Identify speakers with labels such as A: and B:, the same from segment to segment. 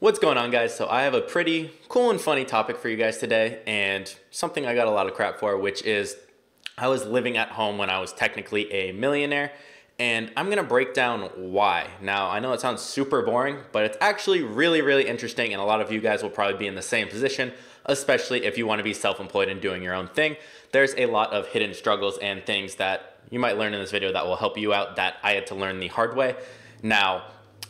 A: What's going on, guys? So I have a pretty cool and funny topic for you guys today, and something I got a lot of crap for, which is I was living at home when I was technically a millionaire, and I'm gonna break down why. Now, I know it sounds super boring, but it's actually really interesting, and a lot of you guys will probably be in the same position, especially if you want to be self-employed and doing your own thing. There's a lot of hidden struggles and things that you might learn in this video that will help you out that I had to learn the hard way. Now,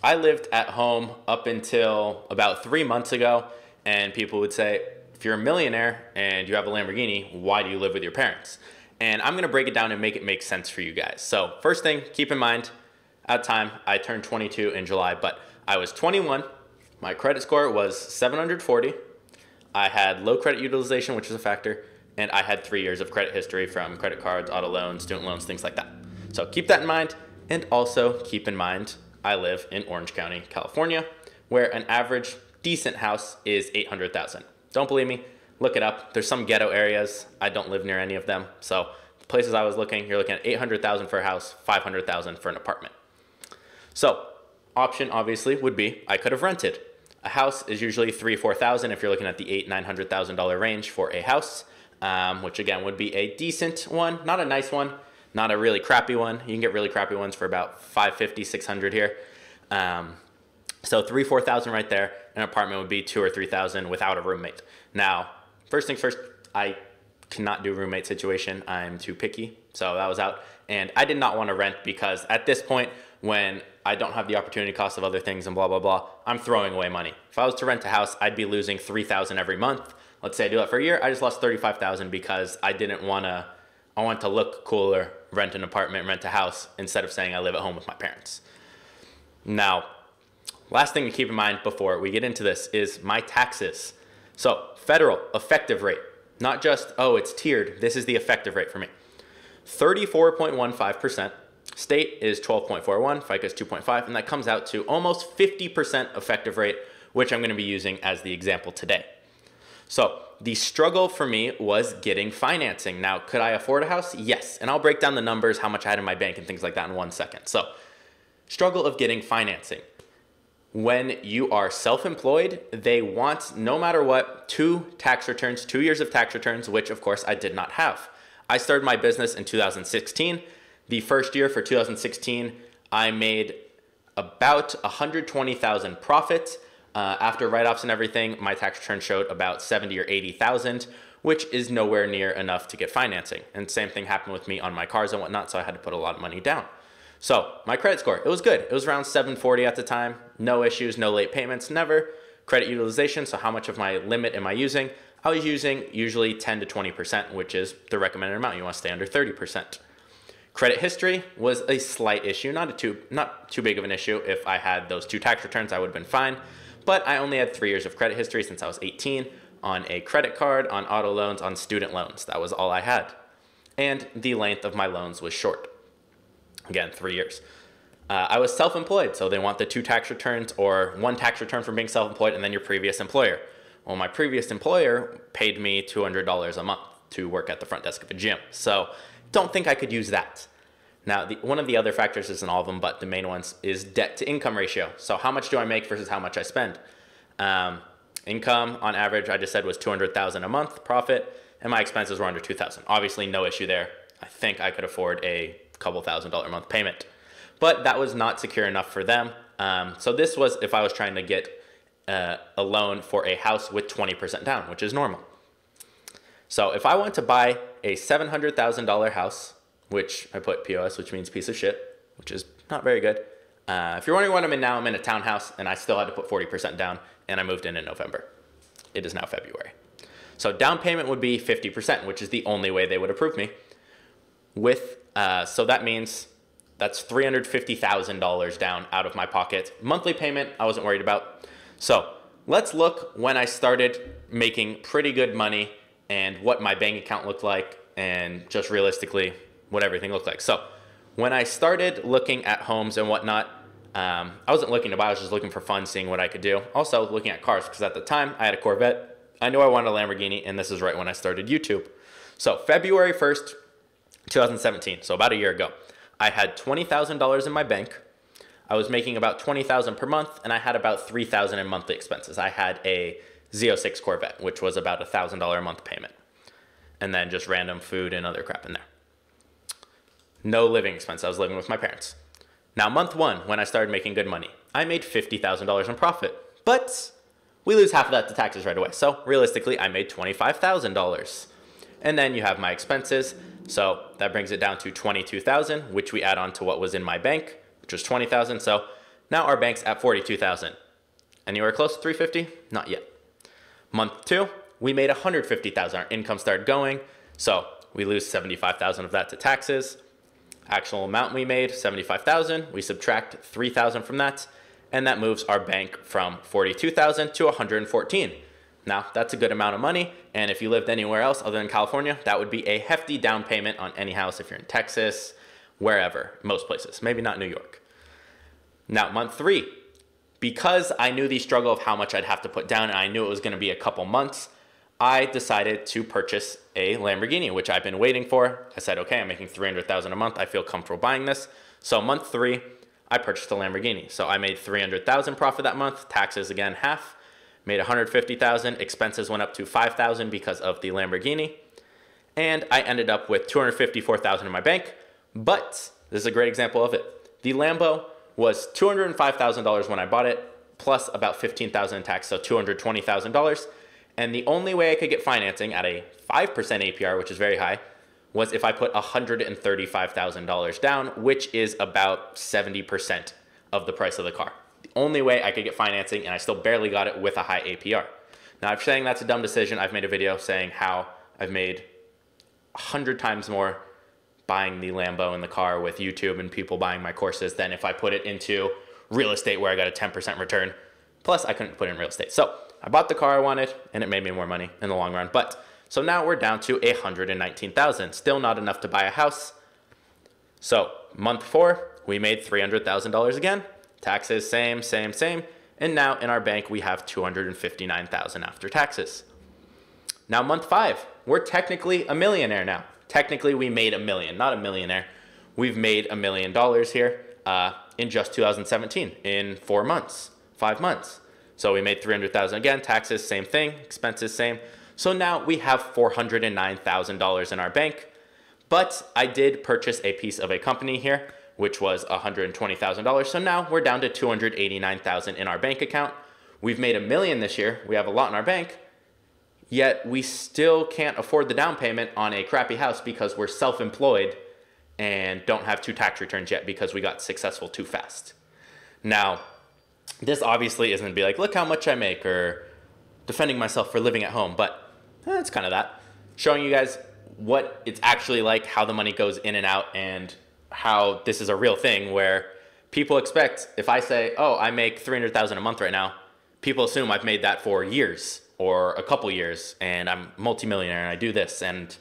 A: I lived at home up until about 3 months ago, and people would say, if you're a millionaire and you have a Lamborghini, why do you live with your parents? And I'm gonna break it down and make it make sense for you guys. So first thing, keep in mind, at the time, I turned 22 in July, but I was 21, my credit score was 740, I had low credit utilization, which is a factor, and I had 3 years of credit history from credit cards, auto loans, student loans, things like that. So keep that in mind, and also keep in mind, I live in Orange County, California, where an average decent house is $800,000. Don't believe me? Look it up. There's some ghetto areas. I don't live near any of them. So the places I was looking, you're looking at $800,000 for a house, $500,000 for an apartment. So option obviously would be I could have rented. A house is usually $3,000-$4,000 if you're looking at the $800,000-$900,000 range for a house, which again would be a decent one, not a nice one, not a really crappy one. You can get really crappy ones for about $550-$600 here. So $3,000-$4,000 right there. An apartment would be $2,000 or $3,000 without a roommate. Now, first things first, I cannot do roommate situation. I'm too picky, so that was out. And I did not want to rent because at this point, when I don't have the opportunity cost of other things and blah, blah, blah, I'm throwing away money. If I was to rent a house, I'd be losing $3,000 every month. Let's say I do that for a year, I just lost $35,000 because I want to look cooler, rent an apartment, rent a house, instead of saying I live at home with my parents. Now, last thing to keep in mind before we get into this is my taxes. So federal effective rate, not just, oh, it's tiered. This is the effective rate for me. 34.15%. State is 12.41, FICA is 2.5, and that comes out to almost 50% effective rate, which I'm going to be using as the example today. So the struggle for me was getting financing. Now, could I afford a house? Yes. And I'll break down the numbers, how much I had in my bank and things like that in 1 second. So struggle of getting financing. When you are self-employed, they want, no matter what, 2 tax returns, 2 years of tax returns, which of course I did not have. I started my business in 2016. The first year for 2016, I made about $120,000 profit. After write-offs and everything, my tax return showed about $70,000 or $80,000, which is nowhere near enough to get financing. And same thing happened with me on my cars and whatnot, so I had to put a lot of money down. So my credit score, it was good. It was around 740 at the time. No issues, no late payments, never. Credit utilization, so how much of my limit am I using? I was using usually 10 to 20%, which is the recommended amount. You want to stay under 30%. Credit history was a slight issue, not too big of an issue. If I had those 2 tax returns, I would have been fine. But I only had 3 years of credit history since I was 18 on a credit card, on auto loans, on student loans. That was all I had. And the length of my loans was short. Again, 3 years. I was self-employed, so they want the 2 tax returns or 1 tax return from being self-employed and then your previous employer. Well, my previous employer paid me $200 a month to work at the front desk of a gym. So don't think I could use that. Now, one of the other factors isn't all of them, but the main ones is debt to income ratio. So how much do I make versus how much I spend? Income on average, I just said, was $200,000 a month profit, and my expenses were under $2,000. Obviously, no issue there. I think I could afford a couple $1,000 a month payment, but that was not secure enough for them. So this was if I was trying to get a loan for a house with 20% down, which is normal. So if I want to buy a $700,000 house, which I put POS, which means piece of shit, which is not very good. If you're wondering what I'm in now, I'm in a townhouse, and I still had to put 40% down, and I moved in November. It is now February. So down payment would be 50%, which is the only way they would approve me. So that means that's $350,000 down out of my pocket. Monthly payment, I wasn't worried about. So let's look when I started making pretty good money and what my bank account looked like and just realistically what everything looked like. So when I started looking at homes and whatnot, I wasn't looking to buy, I was just looking for fun, seeing what I could do. Also looking at cars, because at the time I had a Corvette. I knew I wanted a Lamborghini, and this is right when I started YouTube. So February 1st, 2017, so about a year ago, I had $20,000 in my bank. I was making about $20,000 per month, and I had about $3,000 in monthly expenses. I had a Z06 Corvette, which was about a $1,000 a month payment, and then just random food and other crap in there. No living expense. I was living with my parents. Now, month one, when I started making good money, I made $50,000 in profit, but we lose half of that to taxes right away. So realistically, I made $25,000. And then you have my expenses. So that brings it down to $22,000, which we add on to what was in my bank, which was $20,000. So now our bank's at $42,000. Anywhere close to $350? Not yet. Month two, we made $150,000. Our income started going. So we lose $75,000 of that to taxes. Actual amount we made, $75,000. We subtract $3,000 from that, and that moves our bank from $42,000 to $114,000. Now, that's a good amount of money, and if you lived anywhere else other than California, that would be a hefty down payment on any house if you're in Texas, wherever, most places, maybe not New York. Now, month three, because I knew the struggle of how much I'd have to put down, and I knew it was gonna be a couple months, I decided to purchase a Lamborghini, which I've been waiting for. I said, okay, I'm making $300,000 a month. I feel comfortable buying this. So month three, I purchased a Lamborghini. So I made $300,000 profit that month. Taxes again, half. Made $150,000. Expenses went up to $5,000 because of the Lamborghini. And I ended up with $254,000 in my bank. But this is a great example of it. The Lambo was $205,000 when I bought it, plus about $15,000 in tax, so $220,000. And the only way I could get financing at a 5% APR, which is very high, was if I put $135,000 down, which is about 70% of the price of the car. The only way I could get financing, and I still barely got it with a high APR. Now, I'm saying that's a dumb decision. I've made a video saying how I've made 100 times more buying the Lambo in the car with YouTube and people buying my courses than if I put it into real estate where I got a 10% return. Plus, I couldn't put it in real estate. So I bought the car I wanted, and it made me more money in the long run. But so now we're down to $119,000. Still not enough to buy a house. So month four, we made $300,000 again. Taxes, same. And now in our bank, we have $259,000 after taxes. Now month five, we're technically a millionaire now. Technically, we made $1 million, not a millionaire. We've made $1 million here in just 2017, in 4 months, 5 months. So we made $300,000 again, taxes, same thing, expenses, same. So now we have $409,000 in our bank, but I did purchase a piece of a company here, which was $120,000. So now we're down to $289,000 in our bank account. We've made $1 million this year. We have a lot in our bank, yet we still can't afford the down payment on a crappy house because we're self-employed and don't have 2 tax returns yet because we got successful too fast. Now, this obviously isn't gonna be like, look how much I make, or defending myself for living at home, but it's kind of that. Showing you guys what it's actually like, how the money goes in and out, and how this is a real thing where people expect, if I say, oh, I make $300,000 a month right now, people assume I've made that for years or a couple years, and I'm multimillionaire and I do this. And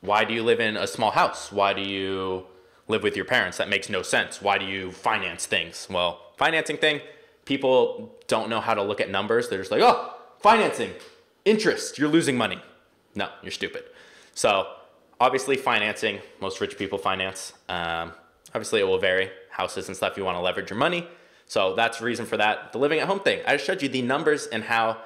A: why do you live in a small house? Why do you live with your parents? That makes no sense. Why do you finance things? Well, financing thing, people don't know how to look at numbers. They're just like, oh, financing, interest, you're losing money. No, you're stupid. So obviously financing, most rich people finance. Obviously it will vary, houses and stuff, you want to leverage your money. So that's the reason for that. The living at home thing, I just showed you the numbers and how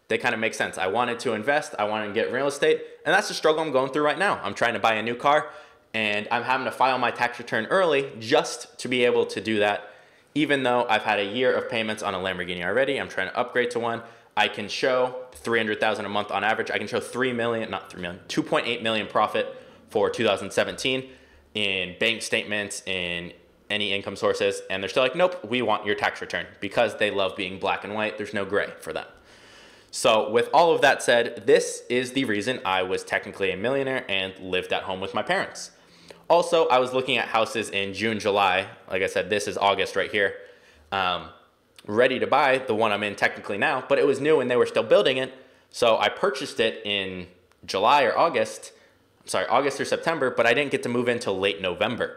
A: they kind of make sense. I wanted to invest, I wanted to get real estate, and that's the struggle I'm going through right now. I'm trying to buy a new car, and I'm having to file my tax return early just to be able to do that. Even though I've had a year of payments on a Lamborghini already, I'm trying to upgrade to one. I can show $300,000 a month on average. I can show 2.8 million profit for 2017 in bank statements, in any income sources. And they're still like, nope, we want your tax return, because they love being black and white. There's no gray for them. So with all of that said, this is the reason I was technically a millionaire and lived at home with my parents. Also, I was looking at houses in June, July. Like I said, this is August right here. Ready to buy the one I'm in technically now, but it was new and they were still building it. So I purchased it in July or August. I'm sorry, August or September, but I didn't get to move in till late November.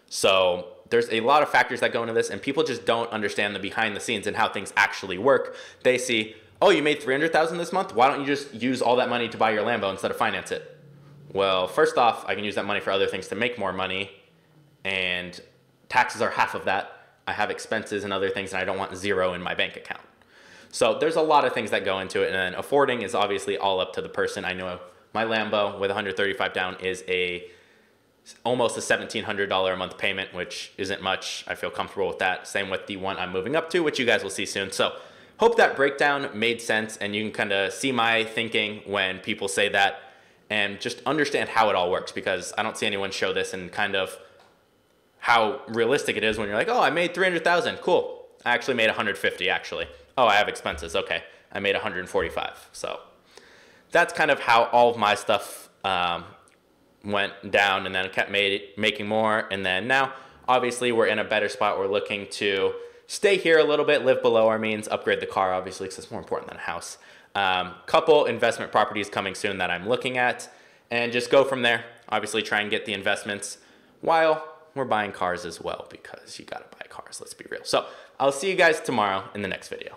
A: So there's a lot of factors that go into this, and people just don't understand the behind the scenes and how things actually work. They see, oh, you made $300,000 this month? Why don't you just use all that money to buy your Lambo instead of finance it? Well, first off, I can use that money for other things to make more money, and taxes are half of that. I have expenses and other things, and I don't want zero in my bank account. So there's a lot of things that go into it, and then affording is obviously all up to the person. I know my Lambo with 135 down is almost a $1,700 a month payment, which isn't much. I feel comfortable with that. Same with the one I'm moving up to, which you guys will see soon. So hope that breakdown made sense, and you can kind of see my thinking when people say that, and just understand how it all works, because I don't see anyone show this and kind of how realistic it is when you're like, oh, I made 300,000, cool. I actually made 150 actually. Oh, I have expenses, okay. I made 145. So that's kind of how all of my stuff went down, and then kept making more. And then now, obviously, we're in a better spot. We're looking to stay here a little bit, live below our means, upgrade the car, obviously, because it's more important than a house. Couple investment properties coming soon that I'm looking at, and just go from there. Obviously, try and get the investments while we're buying cars as well, because you got to buy cars, let's be real. So I'll see you guys tomorrow in the next video.